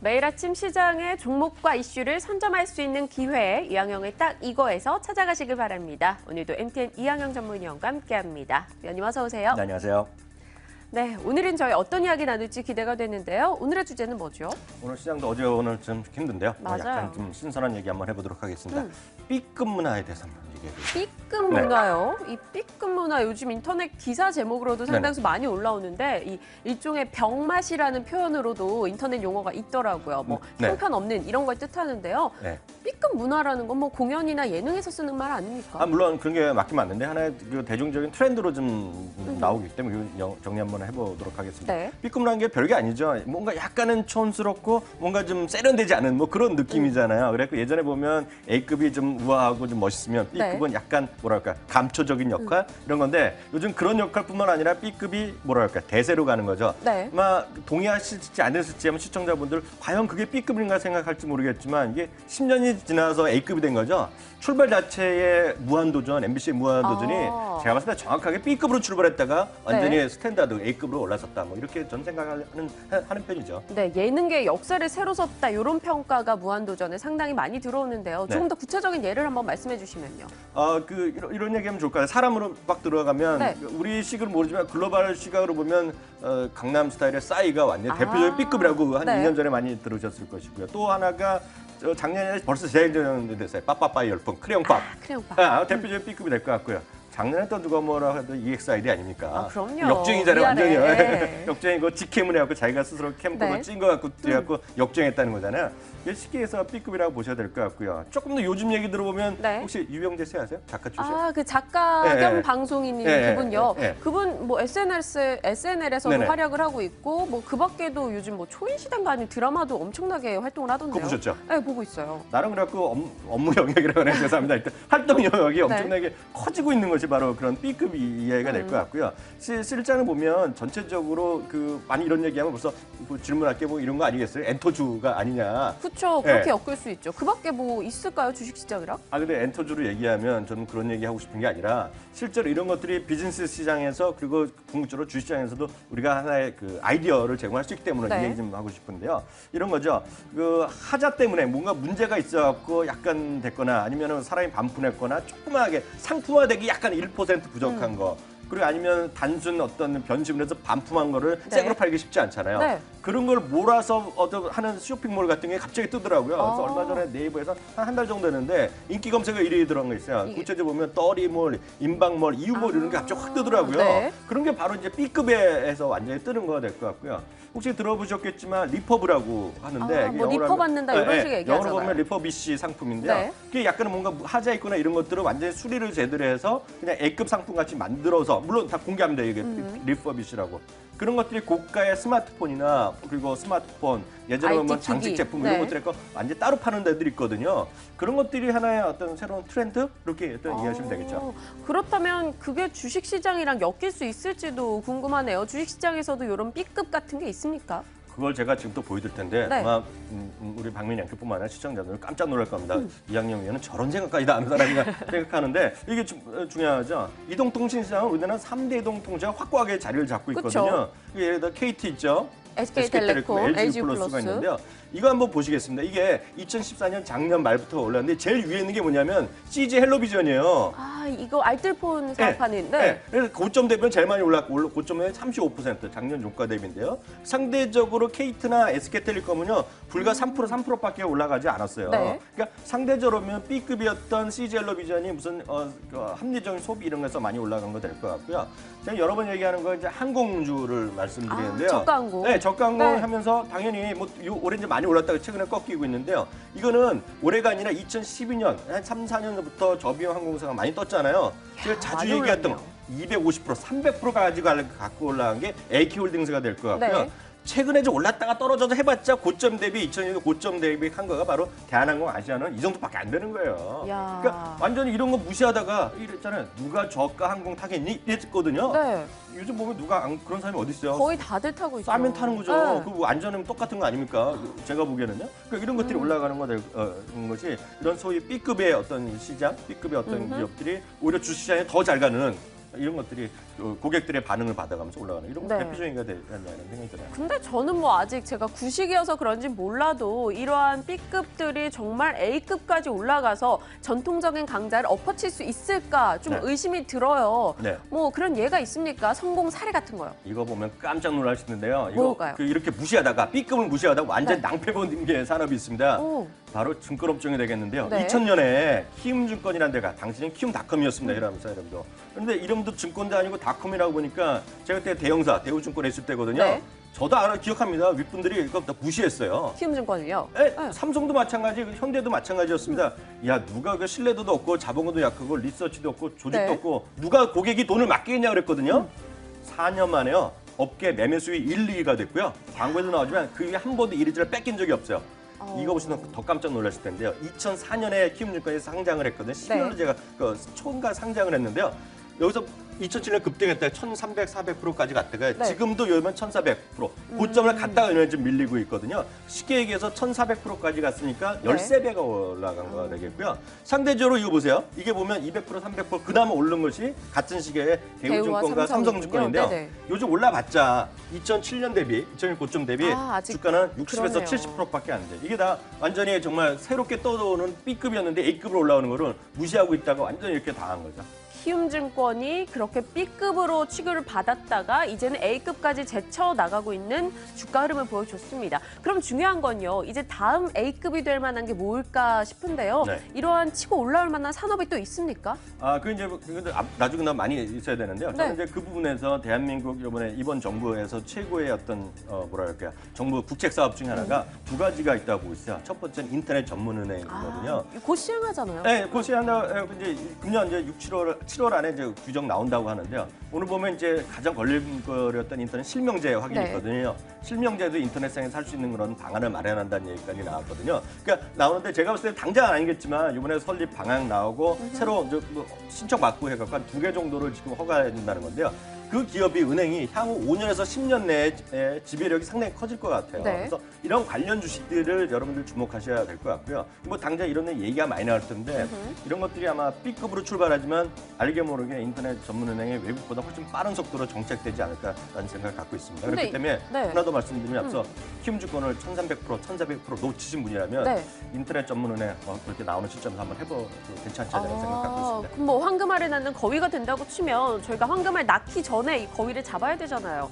매일 아침 시장의 종목과 이슈를 선점할 수 있는 기회, 이항영의 딱 이거에서 찾아가시길 바랍니다. 오늘도 MTN 이항영 전문위원과 함께합니다. 위원님 어서 오세요. 네, 안녕하세요. 네, 오늘은 저희 어떤 이야기 나눌지 기대가 되는데요. 오늘의 주제는 뭐죠? 오늘 시장도 어제 오늘 좀 힘든데요. 맞아요. 약간 좀 신선한 얘기 한번 해보도록 하겠습니다. B급 문화에 대해서 한번 얘기해볼게요. B급 문화요? 이 B급 문화 요즘 인터넷 기사 제목으로도 상당수 많이 올라오는데 이 일종의 병맛이라는 표현으로도 인터넷 용어가 있더라고요. 뭐 네. 형편없는 이런 걸 뜻하는데요. 네. B급 문화라는 건 뭐 공연이나 예능에서 쓰는 말 아닙니까? 물론 그런 게 맞긴 맞는데 하나의 그 대중적인 트렌드로 좀 나오기 때문에 정리 한번 해보도록 하겠습니다. 네. B급 문화는 게 별게 아니죠. 뭔가 약간은 촌스럽고 뭔가 좀 세련되지 않은 뭐 그런 느낌이잖아요. 그래서 예전에 보면 A급이 좀 우아하고 좀 멋있으면 B급은 약간 뭐랄까 감초적인 역할 이런 건데 요즘 그런 역할뿐만 아니라 B급이 뭐랄까 대세로 가는 거죠. 네. 아마 동의하실지 않으실지 하면 시청자분들 과연 그게 B급인가 생각할지 모르겠지만 이게 10년이 지나서 A급이 된 거죠. 출발 자체의 무한도전, MBC의 무한도전이 제가 봤을 때 정확하게 B급으로 출발했다가 완전히 스탠다드 A급으로 올라섰다. 뭐 이렇게 전 생각하는 편이죠. 네, 예능계의 역사를 새로 섰다 이런 평가가 무한도전에 상당히 많이 들어오는데요. 조금 더 구체적인 예를 한번 말씀해 주시면요. 이런 얘기하면 좋을까요? 사람으로 막 들어가면 우리 식을 모르지만 글로벌 시각으로 보면 강남 스타일의 싸이가 완전 대표적인 B급이라고 한 2년 전에 많이 들으셨을 것이고요. 또 하나가 작년에 벌써 재행전 됐어요. 빠빠빠이 열풍, 크레용팝. 크레용팝. 대표적인 B급이 될 것 같고요. 작년에 또 누가 뭐라 해도 EXID 아닙니까? 그럼요. 역주행이잖아요, 완전히. 네. 역주행이고 직캠을 해갖고 자기가 스스로 캠코더 찐 거 갖고 돼갖고 역주행했다는 거잖아요. 이게 쉽게해서 B급이라고 보셔야 될 것 같고요. 조금 더 요즘 얘기 들어보면 혹시 유병재 씨 아세요? 작가 출신? 그 작가 겸 방송인인 그분요. 그분 뭐 SNL에서도 활약을 하고 있고 뭐 그밖에도 요즘 뭐 초인시대인가 아닌 드라마도 엄청나게 활동을 하던데요. 그거 보셨죠? 네, 보고 있어요. 나름 그래갖고 업무 영역이라고 하네요. 죄송합니다. 일단 활동 영역이 엄청나게 커지고 있는 것이 바로 그런 B급 이해가 될 것 같고요. 실장을 보면 전체적으로 많이 이런 얘기하면 벌써 질문할 게 뭐 이런 거 아니겠어요? 엔터주가 아니냐. 그렇죠. 그렇게 엮을 수 있죠. 그밖에 뭐 있을까요? 주식시장이랑? 근데 엔터주로 얘기하면 저는 그런 얘기하고 싶은 게 아니라 실제로 이런 것들이 비즈니스 시장에서 그리고 궁극적으로 주식시장에서도 우리가 하나의 그 아이디어를 제공할 수 있기 때문에 이 얘기 좀 하고 싶은데요. 이런 거죠. 하자 때문에 뭔가 문제가 있어갖고 약간 됐거나 아니면 사람이 반품했거나 조그맣게 상품화되기 약간 1% 부족한 거. 그리고 아니면 단순 어떤 변심을 해서 반품한 거를 새로 팔기 쉽지 않잖아요. 그런 걸 몰아서 하는 쇼핑몰 같은 게 갑자기 뜨더라고요. 그래서 얼마 전에 네이버에서 한 달 정도 됐는데 인기 검색어 1위에 들어간 거 있어요. 구체적으로 보면 떠리몰, 인방몰, 이유몰 이런 게 갑자기 확 뜨더라고요. 그런 게 바로 이제 B급에서 완전히 뜨는 거가 될 것 같고요. 혹시 들어보셨겠지만 리퍼브라고 하는데 뭐 리퍼 받는다 이런 식의 얘기하잖아요. 영어로 보면 리퍼비시 상품인데요. 그게 약간은 뭔가 하자 있거나 이런 것들을 완전히 수리를 제대로 해서 그냥 A급 상품 같이 만들어서 물론 다 공개합니다. 이게 리퍼비시라고. 그런 것들이 고가의 스마트폰이나 그리고 스마트폰 예전에 보면 장식 제품 이런 것들이 완전 따로 파는 데들이 있거든요. 그런 것들이 하나의 어떤 새로운 트렌드 이렇게 이해하시면 되겠죠. 그렇다면 그게 주식시장이랑 엮일 수 있을지도 궁금하네요. 주식시장에서도 이런 B급 같은 게 있습니까? 그걸 제가 지금 또 보여드릴 텐데 아마 우리 박민희 양께뿐만 아니라 시청자들 깜짝 놀랄 겁니다. 이항영 위원은 저런 생각까지 다 아는 사람인가 생각하는데 이게 중요하죠. 이동통신 시장은 우리나라 3대 이동통신사가 확고하게 자리를 잡고 있거든요. 예를 들어 KT 있죠. SK텔레콤, LG플러스가 있는데요. 이거 한번 보시겠습니다. 이게 2014년 작년 말부터 올랐는데 제일 위에 있는 게 뭐냐면 CJ 헬로비전이에요. 이거 알뜰폰 사업하는. 그래서 고점 대비는 제일 많이 올랐고 고점은 35% 작년 종가 대비인데요. 상대적으로 KT나 SK텔레콤은요 불과 3%밖에 올라가지 않았어요. 그러니까 상대적으로 보면 B급이었던 CJ 헬로비전이 무슨 합리적인 소비 이런 거에서 많이 올라간 거 될 것 같고요. 제가 여러 번 얘기하는 건 이제 항공주를 말씀드리는데요. 저가항공. 저가항공 하면서 당연히 뭐 올해 이제 많이 올랐다가 최근에 꺾이고 있는데요. 이거는 올해가 아니라 2012년 한 3, 4년부터 저비용 항공사가 많이 떴잖아요. 제가 자주 얘기했던 250%, 300%까지 갖고 올라간 게 AK홀딩스가 될 것 같고요. 최근에 좀 올랐다가 떨어져서 해봤자 고점 대비 2000년 고점 대비 한 거가 바로 대한항공 아시아는 이 정도밖에 안 되는 거예요. 그러니까 완전히 이런 거 무시하다가 이랬잖아요. 누가 저가 항공 타겠니? 이랬거든요. 요즘 보면 누가 그런 사람이 어디 있어요? 거의 다들 타고 있죠. 싸면 타는 거죠. 그 안전은 똑같은 거 아닙니까? 제가 보기에는요. 그러니까 이런 것들이 올라가는 것이 이런 소위 B급의 어떤 시장, B급의 어떤 기업들이 오히려 주식시장에 더 잘 가는 이런 것들이 고객들의 반응을 받아가면서 올라가는 이런 네. 대표적인 게 되지 않나 이런 생각이 들어요. 근데 저는 뭐 아직 제가 구식이어서 그런지 몰라도 이러한 B급들이 정말 A급까지 올라가서 전통적인 강자를 엎어칠 수 있을까 좀 네. 의심이 들어요. 네. 뭐 그런 예가 있습니까? 성공 사례 같은 거요. 이거 보면 깜짝 놀라시는데요. 이거 뭘까요? 이렇게 무시하다가 B급을 무시하다가 완전 네. 낭패본 게 산업이 있습니다. 오. 바로 증권업종이 되겠는데요. 네. 2000년에 키움증권이라는 데가 당시는 키움닷컴이었습니다. 이러면서 이름도. 그런데 이름도 증권도 아니고 닷컴이라고 보니까 제가 그때 대형사 대우증권에 있을 때거든요. 네. 저도 기억합니다. 윗분들이 이거 다 무시했어요. 키움증권을요? 네. 삼성도 마찬가지, 현대도 마찬가지였습니다. 야 누가 그 신뢰도도 없고 자본금도 약하고 리서치도 없고 조직도 네. 없고 누가 고객이 돈을 맡기겠냐 그랬거든요. 4년 만에요. 업계 매매 수익 1, 2위가 됐고요. 광고에도 나오지만 그 위에 한 번도 1위를 뺏긴 적이 없어요. 이거 보시면 더 깜짝 놀라실 텐데요. 2004년에 키움증권이 상장을 했거든요. 10년에 네. 제가 초인가 상장을 했는데요. 여기서 2007년 급등했다가 1,300, 400%까지 갔다가 네. 지금도 요면 1,400%. 고점을 갔다가 요즘 좀 밀리고 있거든요. 쉽게 얘기해서 1,400%까지 갔으니까 네. 13배가 올라간 거가 되겠고요. 상대적으로 이거 보세요. 이게 보면 200%, 300% 그나마 오른 것이 같은 시기에 대우증권과 삼성증권인데요. 네네. 요즘 올라봤자 2007년 대비, 2000년 고점 대비 아직 주가는 60에서 그러네요. 70%밖에 안 돼. 이게 다 완전히 정말 새롭게 떠오르는 B급이었는데 A급으로 올라오는 거를 무시하고 있다가 완전히 이렇게 당한 거죠. 키움증권이 그렇게 B급으로 취급을 받았다가 이제는 A급까지 제쳐 나가고 있는 주가 흐름을 보여줬습니다. 그럼 중요한 건요. 이제 다음 A급이 될 만한 게 뭘까 싶은데요. 네. 이러한 치고 올라올 만한 산업이 또 있습니까? 그 이제 나중에 많이 있어야 되는데요. 저는 네. 이제 그 부분에서 대한민국 이번 정부에서 최고의 어떤 뭐랄까요 정부 국책 사업 중에 하나가 두 가지가 있다고 보고 있어요. 첫 번째는 인터넷 전문은행이거든요. 곧 시행하잖아요. 네, 그 시행한다. 이제 금년 이제 7월 안에 이제 규정 나온다고 하는데요. 오늘 보면 이제 가장 걸림돌이었던 인터넷 실명제 확인이 네. 있거든요. 실명제도 인터넷상에 살 수 있는 그런 방안을 마련한다는 얘기까지 나왔거든요. 그러니까 나오는데 제가 봤을 때 당장 아니겠지만 이번에 설립 방향 나오고 새로 이제 신청 받고 해갖고 한 2개 정도를 지금 허가해 준다는 건데요. 그 기업이 은행이 향후 5년에서 10년 내에 지배력이 상당히 커질 것 같아요. 네. 그래서 이런 관련 주식들을 여러분들 주목하셔야 될 것 같고요. 뭐 당장 이런 얘기가 많이 나올 텐데 이런 것들이 아마 B급으로 출발하지만 알게 모르게 인터넷 전문은행의 외국보다 훨씬 빠른 속도로 정착되지 않을까라는 생각을 갖고 있습니다. 근데 그렇기 때문에 네. 하나 더 말씀드리면 앞서 키움증권을 1,300%, 1,400% 놓치신 분이라면 네. 인터넷 전문은행 그렇게 나오는 시점에서 한번 해봐도 괜찮지 않을까 생각 갖고 있습니다. 그럼 뭐 황금알을 낳는 거위가 된다고 치면 저희가 황금알 낳기 전에 이 거위를 잡아야 되잖아요.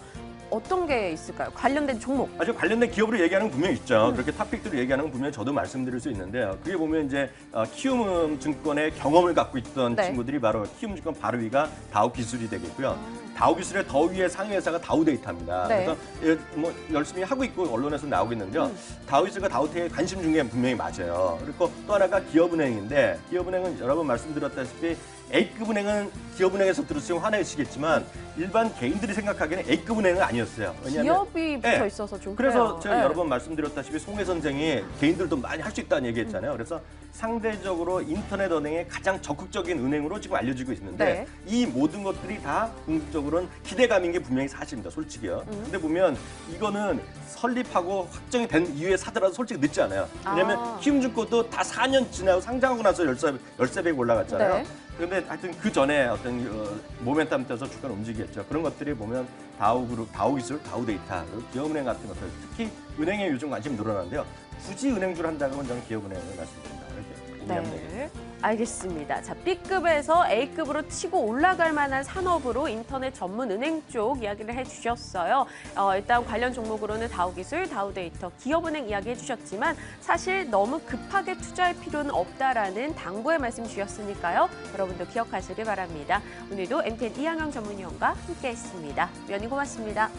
어떤 게 있을까요? 관련된 종목. 아주 관련된 기업으로 얘기하는 건 분명히 있죠. 그렇게 탑픽들을 얘기하는 건 분명히 저도 말씀드릴 수 있는데요. 그게 보면 이제 키움증권의 경험을 갖고 있던 네. 친구들이 바로 키움증권 바로 위가 다우기술이 되겠고요. 다우기술의 더 위의 상위 회사가 다우데이터입니다. 네. 그래서 뭐 열심히 하고 있고 언론에서 나오고 있는데요. 다우기술과 다우테에 관심 준 게 분명히 맞아요. 그리고 또 하나가 기업은행인데 기업은행은 여러 번 말씀드렸다시피 A급 은행은 기업은행에서 들으시면 화내시겠지만 일반 개인들이 생각하기에는 A급 은행은 아니었어요. 왜냐하면 기업이 붙어 있어서 좀 그래서 그래요. 제가 네. 여러 번 말씀드렸다시피 송혜 선생이 개인들도 많이 할 수 있다는 얘기했잖아요. 그래서 상대적으로 인터넷 은행의 가장 적극적인 은행으로 지금 알려지고 있는데 네. 이 모든 것들이 다 궁극적으로는 기대감인 게 분명히 사실입니다. 솔직히요. 근데 보면 이거는 설립하고 확정이 된 이후에 사더라도 솔직히 늦지 않아요. 왜냐하면 키움증권도 다 4년 지나고 상장하고 나서 열세배가 올라갔잖아요. 네. 그런데 하여튼 그 전에 어떤 모멘텀 떠서 주가는 움직였죠. 그런 것들이 보면 다우그룹, 다우기술, 다우데이터, 그리고 기업은행 같은 것들, 특히 은행에 요즘 관심이 늘어나는데요. 굳이 은행주를 한다면 저는 기업은행을 말씀드립니다. 이렇게 얘기하면 되겠습니다. 네, 알겠습니다. 자, B급에서 A급으로 치고 올라갈 만한 산업으로 인터넷 전문 은행 쪽 이야기를 해주셨어요. 일단 관련 종목으로는 다우기술, 다우데이터, 기업은행 이야기 해주셨지만 사실 너무 급하게 투자할 필요는 없다라는 당부의 말씀 주셨으니까요. 여러분도 기억하시길 바랍니다. 오늘도 MTN 이항영 전문위원과 함께했습니다. 위원님 고맙습니다.